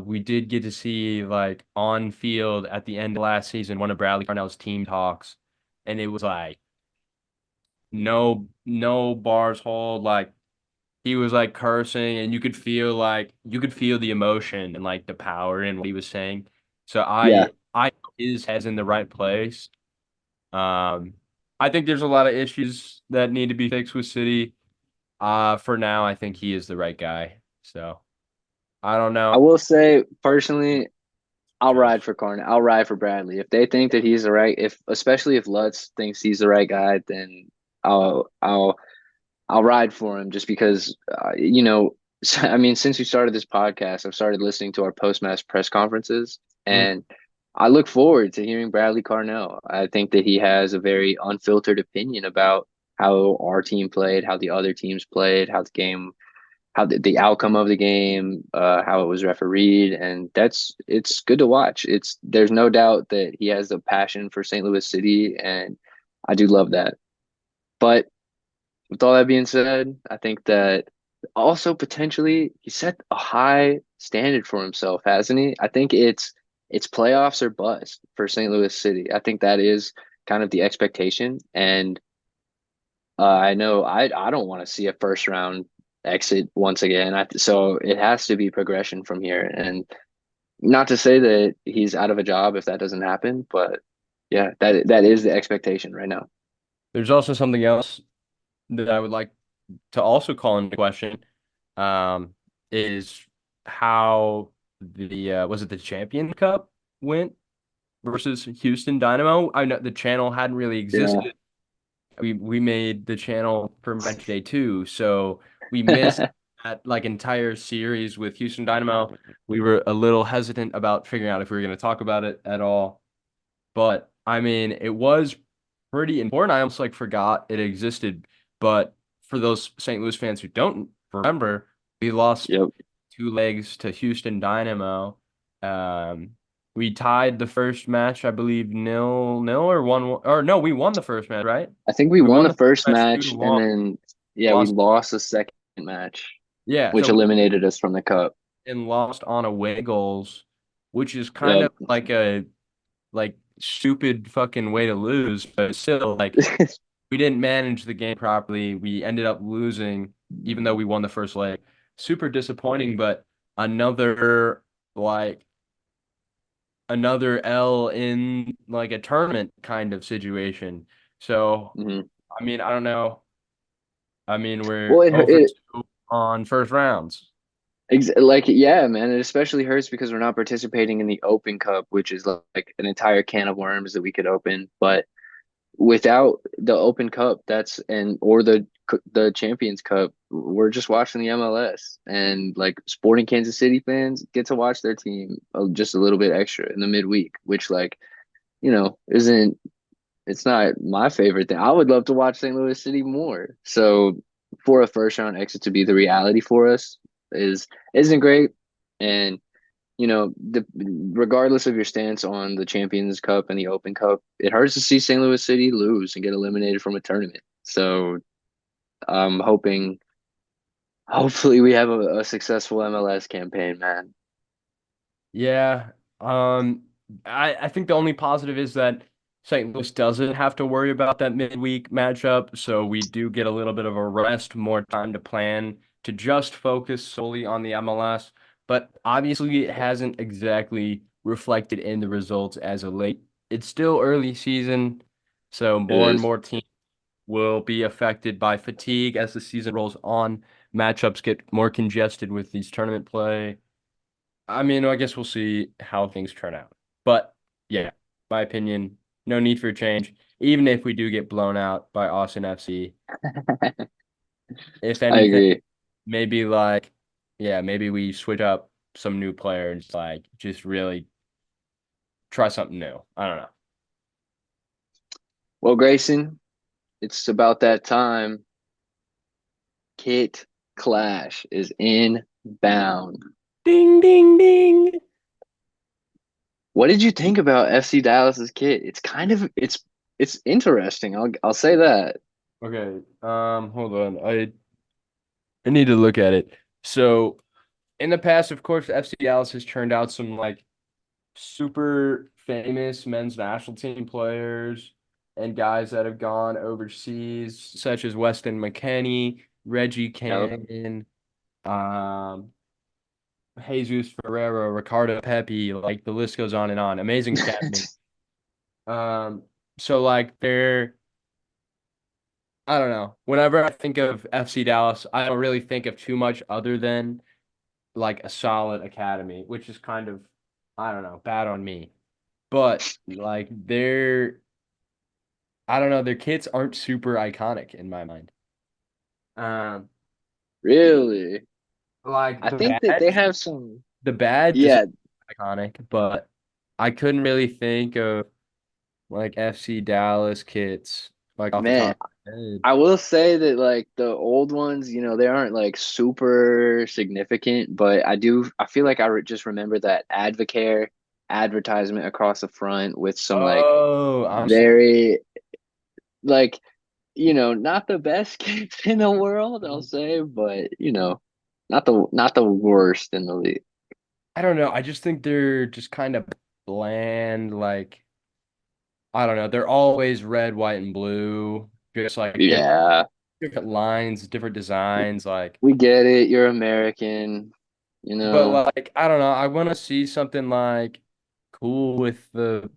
we did get to see like on field at the end of last season one of Bradley Carnell's team talks, and it was like no bars hold. Like he was like cursing, and you could feel the emotion and like the power in what he was saying. So Yeah, I his head's in the right place. Um, I think there's a lot of issues that need to be fixed with City. For now, I think he is the right guy. So I don't I know. will say personally, I'll ride Judge. for Carn. I'll ride for Bradley if they think that he's the right. If especially if Lutz thinks he's the right guy, then I'll ride for him just because I mean, since we started this podcast, I've started listening to our post-match press conferences, Mm. and I look forward to hearing Bradley Carnell. I think that he has a very unfiltered opinion about how our team played, how the other teams played, how the game, how the outcome of the game, how it was refereed, and it's good to watch. It's there's no doubt that he has a passion for St. Louis City, and I do love that. But with all that being said, I think that also potentially he set a high standard for himself, hasn't he? I think it's playoffs or bust for St. Louis City. I think that is kind of the expectation, and I know I don't want to see a first round exit once again. So it has to be progression from here, and not to say that he's out of a job if that doesn't happen, but yeah, that is the expectation right now. There's also something else that I would like to also call into question, is how the was it the Champion Cup went versus Houston Dynamo? I know the channel hadn't really Yeah. existed. We made the channel for match day two, so we missed that like entire series with Houston Dynamo. We were a little hesitant about figuring out if we were going to talk about it at all. But I mean, it was pretty important. I almost like forgot it existed. But for those St. Louis fans who don't remember, we lost Yep. two legs to Houston Dynamo. Um, we tied the first match, I believe, 0-0 or 1-1. Or no, we won the first match, right? I think we We won won the the first first match two to match and one. then yeah, we Lost. lost the second match, Yeah, which so we eliminated us from the cup. and lost on away goals, which is kind Yep. of like a like stupid fucking way to lose, but still like we didn't manage the game properly. We ended up losing, even though we won the first leg. Super disappointing, but another like another L in like a tournament kind of situation. So, Mhm. I mean, I don't know. I mean, Well, we're it over it 2 on first rounds. like yeah, man. It especially hurts because we're not participating in the Open Cup, which is like an entire can of worms that we could open. But without the Open Cup, that's and or the Champions Cup, we're just watching the MLS, and like Sporting Kansas City fans get to watch their team just a little bit extra in the midweek, which like isn't it's not my favorite thing. I would love to watch St. Louis City more. So for a first round exit to be the reality for us isn't great. And regardless of your stance on the Champions Cup and the Open Cup, it hurts to see St. Louis City lose and get eliminated from a tournament. So I'm hopefully we have a successful MLS campaign, man. Yeah. Um, I think the only positive is that St. Louis doesn't have to worry about that midweek matchup, so we do get a little bit of a rest, more time to plan, to just focus solely on the MLS. But obviously, it hasn't exactly reflected in the results as of late. It's still early season, so It more and is. more teams will be affected by fatigue as the season rolls on. Matchups get more congested with these tournament play. I mean, I guess we'll see how things turn out. But yeah, my opinion, no need for change. Even if we do get blown out by Austin FC, if I anything, agree. maybe like, yeah, maybe we switch up some new players, like just really try something new. I don't know. Well, Grayson, it's about that time. Kit Clash is inbound. Ding, ding, ding. What did you think about FC Dallas's kit? It's kind of it's interesting. I'll say that. Okay. Hold on. I need to look at it. So in the past, of course, FC Dallas has turned out some like super famous men's national team players and guys that have gone overseas, such as Weston McKennie, Reggie Yep. Cannon, um, Jesus Ferrero, Ricardo Pepi, like the list goes on and on. Amazing academy. Um, so like they're I don't know. Whenever I think of FC Dallas, I don't really think of too much other than like a solid academy, which is kind of I don't know, bad on me. But like I don't know, their kits aren't super iconic in my mind. Um, Really? like I think that they have some. the badge is Yeah, iconic, but I couldn't really think of like FC Dallas kits like off the man. top of my head. I will say that like the old ones, they aren't like super significant, but I feel like just remember that Advocare advertisement across the front with some like Oh, I'm seeing. very like, not the best kids in the world, I'll say, but not the worst in the league. I don't know. I just think they're just kind of bland. Like, I don't know. They're always red, white, and blue, just like Yeah, different lines, different designs. Like, we get it. You're American, you but know. like, I don't know. I want to see something like cool with the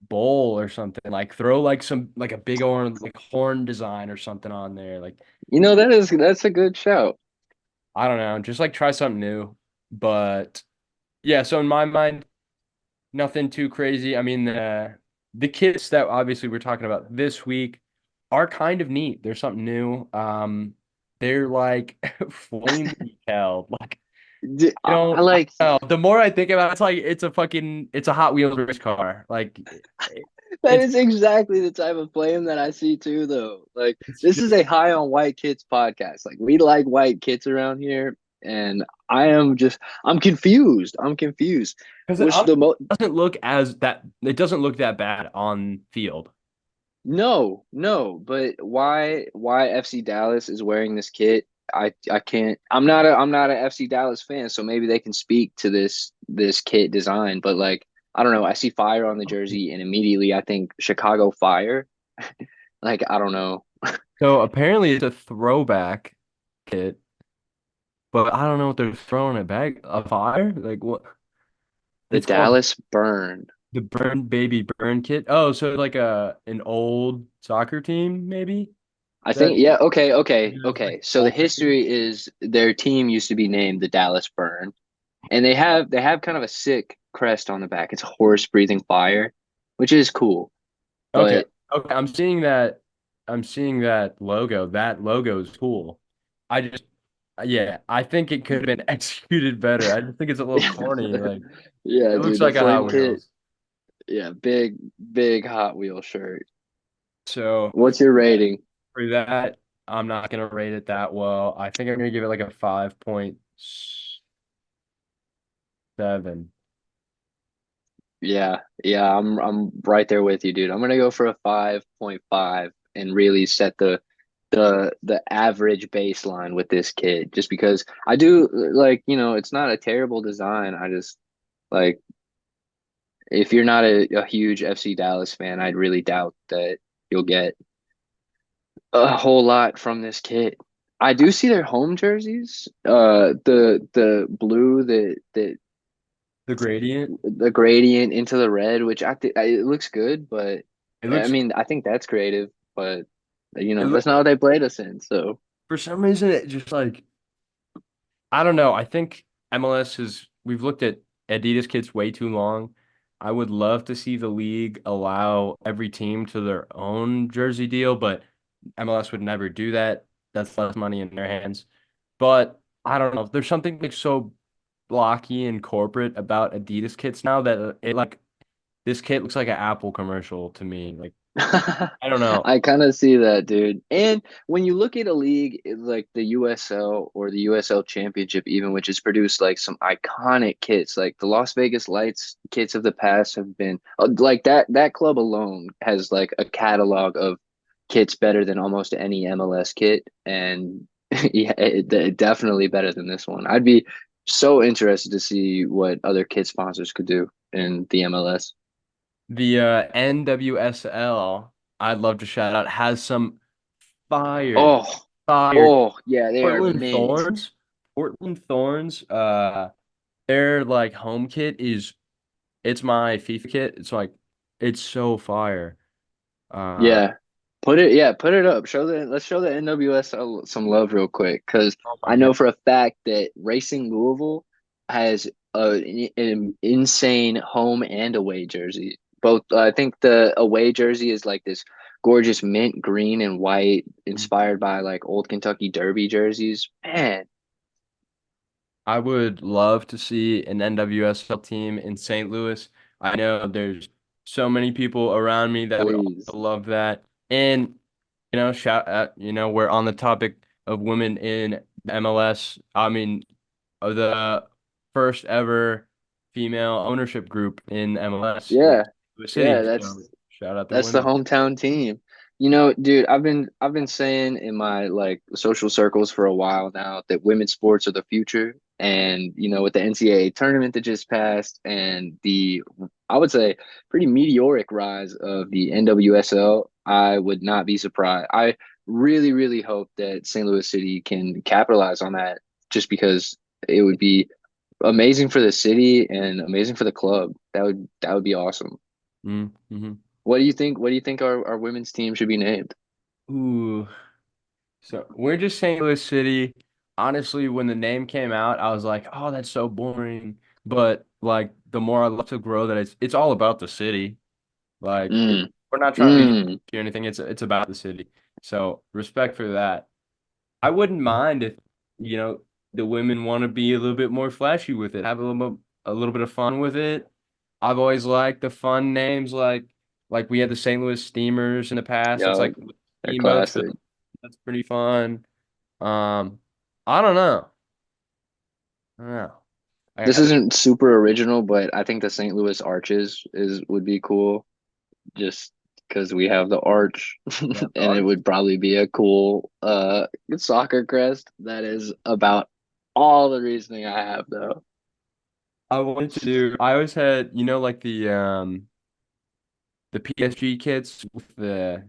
bowl or something. Like, throw like some like a big like horn design or something on there. Like, That's a good shout. I don't know. Just like try something new. But yeah. So in my mind. Nothing too crazy. I mean, the kits that obviously we're talking about this week are kind of neat. They're something new. They're like flame decal. Like, I like the more I think about it, it's like it's a Hot Wheels race car. Like that it's is exactly the type of flame that I see too, though. Like it's this just is a high on white kits podcast. Like we like white kits around here, and I'm confused. I'm confused. because it Which honestly the mo doesn't look as that. It doesn't look that bad on field. No, no, but why FC Dallas is wearing this kit? I can't. I'm not a FC Dallas fan, so maybe they can speak to this kit design. But like I don't know. I see fire on the jersey, and immediately I think Chicago Fire. Like I don't know. So apparently it's a throwback kit, but I don't know what they're throwing it back. A fire? Like what? The It's called Dallas Burn. the Burn Baby Burn Kit. Oh, so like an old soccer team, maybe I that think yeah. Okay, okay, has like okay. So the old pictures. history is their team used to be named the Dallas Burn, and they have kind of a sick crest on the back. It's a horse breathing fire, which is cool. Okay, But okay. I'm seeing that. I'm seeing that logo. That logo is cool. I just, yeah, I think it could have been executed better. I just think it's a little yeah, corny. Like yeah, it looks dude, the like a Hot flame kit. Wheels. Yeah, big, big Hot Wheel shirt. So What's your rating? for that, I'm not gonna rate it that well. I think I'm gonna give it like a 5.7. Yeah, yeah, I'm right there with you, dude. I'm gonna go for a 5.5 and really set the average baseline with this kit, just because I do like, it's not a terrible design. I just like if you're not a huge FC Dallas fan, I'd really doubt that you'll get a whole lot from this kit. I do see their home jerseys. The blue that The gradient. the gradient into the red, which I think it looks good, but It I looks. mean, I think that's creative, but It look that's not what they played us in. So for some reason it just like I don't know. I think MLS has we've looked at Adidas kits way too long. I would love to see the league allow every team to their own jersey deal, but MLS would never do that. That's less money in their hands. But I don't know. There's something like so blocky and corporate about Adidas kits now that it like this kit looks like an Apple commercial to me. Like I don't know. I kind of see that, dude. And when you look at a league like the USL or the USL Championship, even which has produced like some iconic kits, like the Las Vegas Lights kits of the past have been like that club alone has like a catalog of kits better than almost any MLS kit, and yeah, definitely better than this one. So interested to see what other kit sponsors could do in the MLS. The NWSL, I'd love to shout out, has some fire, Oh, fire oh, yeah, they are Portland mint. Thorns. Portland Thorns, their like home kit is it's my FIFA kit. It's like it's so fire. Uh Yeah. Put it up. Let's show the NWSL some love real quick because oh my I God. know for a fact that Racing Louisville has an insane home and away jersey. Both, I think the away jersey is like this gorgeous mint green and white, inspired by like old Kentucky Derby jerseys. Man, I would love to see an NWSL team in St. Louis. I know there's so many people around me that would please. also love that. And shout out, we're on the topic of women in MLS. I mean, the first ever female ownership group in MLS is Yeah. the Yeah, city. So that's shout out the That's the women. hometown team. Dude, I've been saying in my like social circles for a while now that women's sports are the future. And with the NCAA tournament that just passed and the I would say pretty meteoric rise of the NWSL, I would not be surprised. I really, really hope that St. Louis City can capitalize on that just because it would be amazing for the city and amazing for the club. That would be awesome. Mm-hmm. What do you think our women's team should be named? Ooh. So we're just St. Louis City. Honestly, when the name came out, I was like, "Oh, that's so boring." But like, the more I love to grow, that it's all about the city. Mm, We're not trying to be mm. or anything. It's about the city. So respect for that. I wouldn't mind if you know the women want to be a little bit more flashy with it, have a little bit of fun with it. I've always liked the fun names, like we had the St. Louis Steamers in the past. It's Yo, like they're steamboats, so classic. that's pretty fun. Um, I don't know. I don't know. I This haven't. isn't super original, but I think the St. Louis Arches is would be cool just because we have the arch Yeah, the and it art. would probably be a cool soccer crest. That is about all the reasoning I have though. I wanted to do. I always had, like the PSG kits with the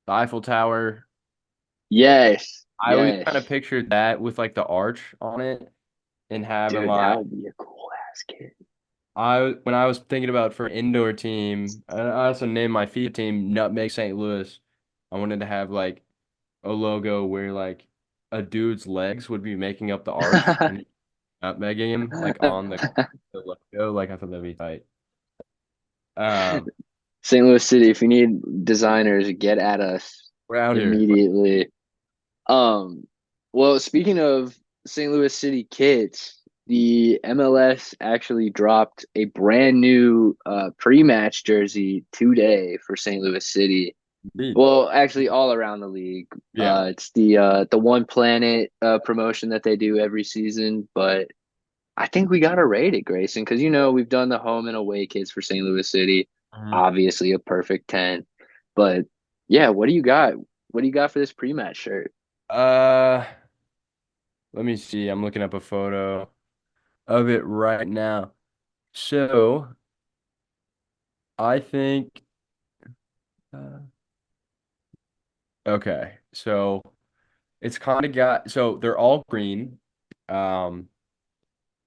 Eiffel Tower. Yes, I always kind of yes. pictured that with like the arch on it and having Dude, that like would be a cool ass kid. I when I was thinking about for indoor team, I also named my FIFA team Nutmeg St. Louis. I wanted to have like a logo where like a dude's legs would be making up the arch and nutmegging him like on the logo. Like I thought that'd be tight. Um, St. Louis City, if you need designers, get at us we're out here. immediately. Um, well, speaking of St. Louis City kids, the MLS actually dropped a brand new pre-match jersey today for St. Louis City. Indeed. Well, actually, all around the league. Yeah. It's the One Planet promotion that they do every season, but I think we gotta rate it, Grayson, because we've done the home and away kits for St. Louis City. Mhm. Obviously, a perfect 10. But yeah, what do you got? What do you got for this pre-match shirt? Uh, Let me see. I'm looking up a photo of it right now. So I think, uh, okay. So it's kind of got, so they're all green, um,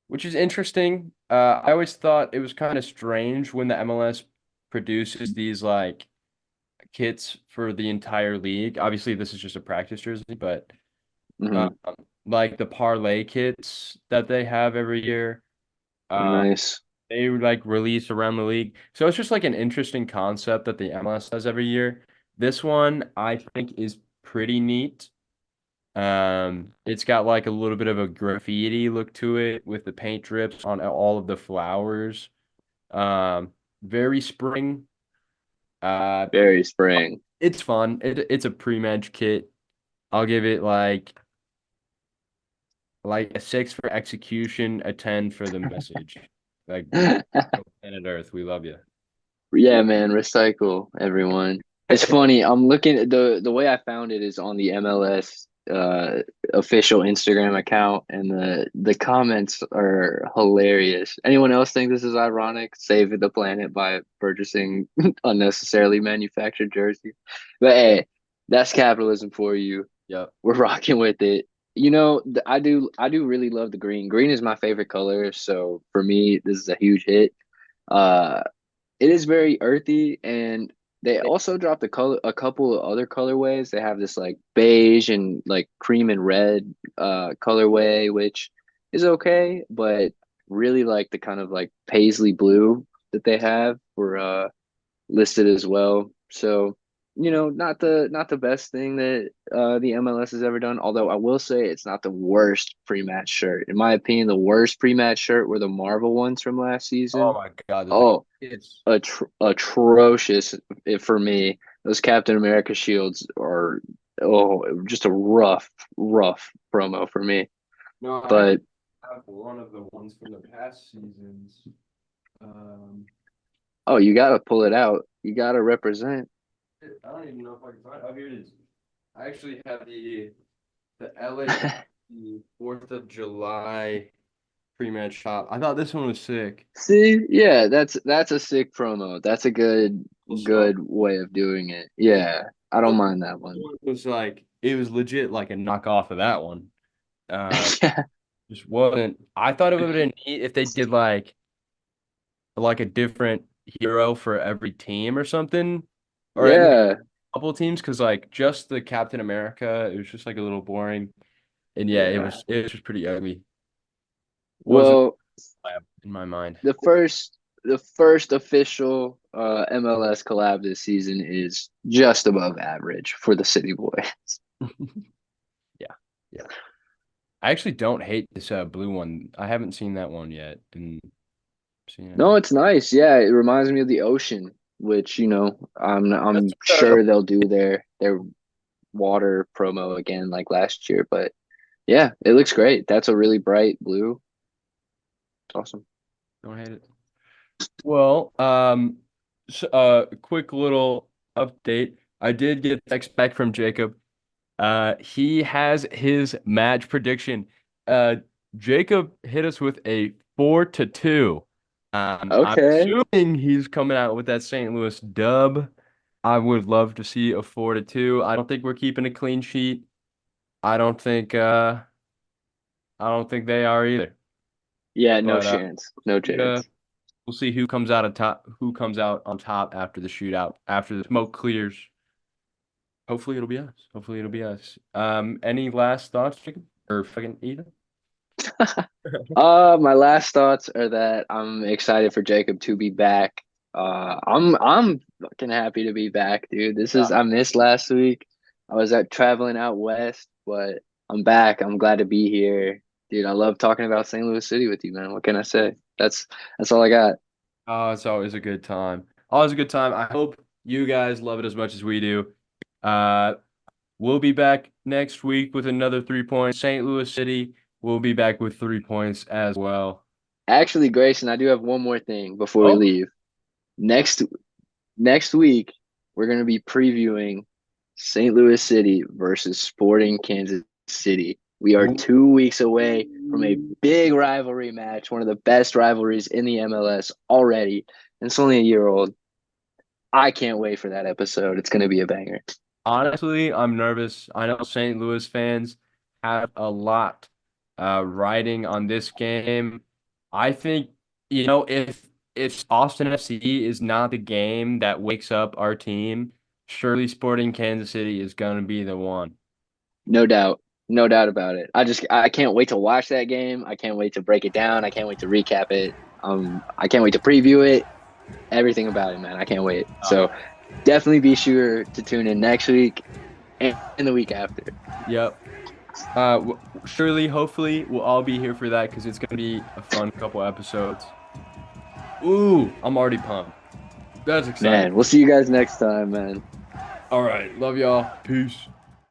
which is interesting. I always thought it was kind of strange when the MLS produces these like kits for the entire league. Obviously, this is just a practice jersey, but um, Hmm. like the parlay kits that they have every year. Uh, Nice. they would like release around the league. So it's just like an interesting concept that the MLS does every year. This one I think is pretty neat. It's got like a little bit of a graffiti look to it with the paint drips on all of the flowers. Very spring. Uh, Very spring. it's fun. It's a pre-match kit. I'll give it like a 6 for execution, a 10 for the message. Like planet Earth, we love you. Yeah, man, recycle everyone. It's funny. I'm looking at the way I found it is on the MLS uh, official Instagram account, and the comments are hilarious. Anyone else think this is ironic? Save the planet by purchasing unnecessarily manufactured jerseys. But hey, that's capitalism for you. Yep. We're rocking with it. I do really love the green. Green is my favorite color, so for me, this is a huge hit. Uh, it is very earthy, and they also dropped a couple of other colorways. They have this like beige and like cream and red colorway, which is okay, but really like the kind of like paisley blue that they have for listed as well. So, not the best thing that the MLS has ever done. Although I will say it's not the worst pre-match shirt. In my opinion, the worst pre-match shirt were the Marvel ones from last Oh season. my God, those are Oh, it's atrocious for me. Those Captain America shields are just a rough promo for me. no, I But have one of the ones from the past seasons. Um, oh, you gotta pull it out. You gotta represent. I don't even know if I can find. Oh, here it is. I actually have the LA 4th of July pre-match shop. I thought this one was sick. See, yeah, that's a sick promo. That's a good Also, good way of doing it. Yeah, I don't mind that one. it was like it was legit like a knockoff of that one. Uh, Yeah, just wasn't. I thought it would have been neat if they did like a different hero for every team or something, or maybe yeah, a couple teams, because like just the Captain America, it was just like a little boring. And yeah, it yeah. was it was just pretty ugly. Wasn't Well, in my mind. the first official MLS collab this season is just above average for the City Boys. Yeah, yeah. I actually don't hate this blue one. I haven't seen that one yet, and seen No, any. it's nice. Yeah, it reminds me of the ocean, which I'm That's sure they'll do their water promo again like last year, but yeah, it looks great. That's a really bright blue. It's awesome. don't hate it. Well, quick little update. I did get a text back from Jacob. He has his match prediction. Uh, Jacob hit us with a 4-2. I'm Okay. assuming he's coming out with that St. Louis dub. I would love to see a 4-2. I don't think we're keeping a clean sheet. I don't think I don't think they are either. Yeah, no But chance. No yeah, chance. we'll see who comes out on top, who comes out on top after the shootout, after the smoke clears. Hopefully it'll be us. Hopefully it'll be us. Any last thoughts, Jacob? Or fucking Ethan? My last thoughts are that I'm excited for Jacob to be back. I'm fucking happy to be back, dude. I missed last week. I was out traveling out west, but I'm back. I'm glad to be here. Dude, I love talking about St. Louis City with you, man. What can I say? That's all I got. Oh, it's always a good time. Always a good time. I hope you guys love it as much as we do. Uh, we'll be back next week with another 3 points. St. Louis City will be back with 3 points as well. Actually, Grayson, I do have one more thing before we Oh, leave. Next next week, we're going to be previewing St. Louis City versus Sporting Kansas City. We are 2 weeks away from a big rivalry match, one of the best rivalries in the MLS already. And it's only a year old. I can't wait for that episode. It's going to be a banger. honestly, I'm nervous. I know St. Louis fans have a lot riding on this game. I think, if Austin FC is not the game that wakes up our team, surely Sporting Kansas City is going to be the one. No doubt. No doubt about it. I can't wait to watch that game. I can't wait to break it down. I can't wait to recap it. I can't wait to preview it. Everything about it, man. I can't wait. So definitely be sure to tune in next week and the week after. Yep. Surely, hopefully, we'll all be here for that because it's going to be a fun couple episodes. Ooh, I'm already pumped. That's exciting. Man, we'll see you guys next time, man. All right. Love y'all. Peace.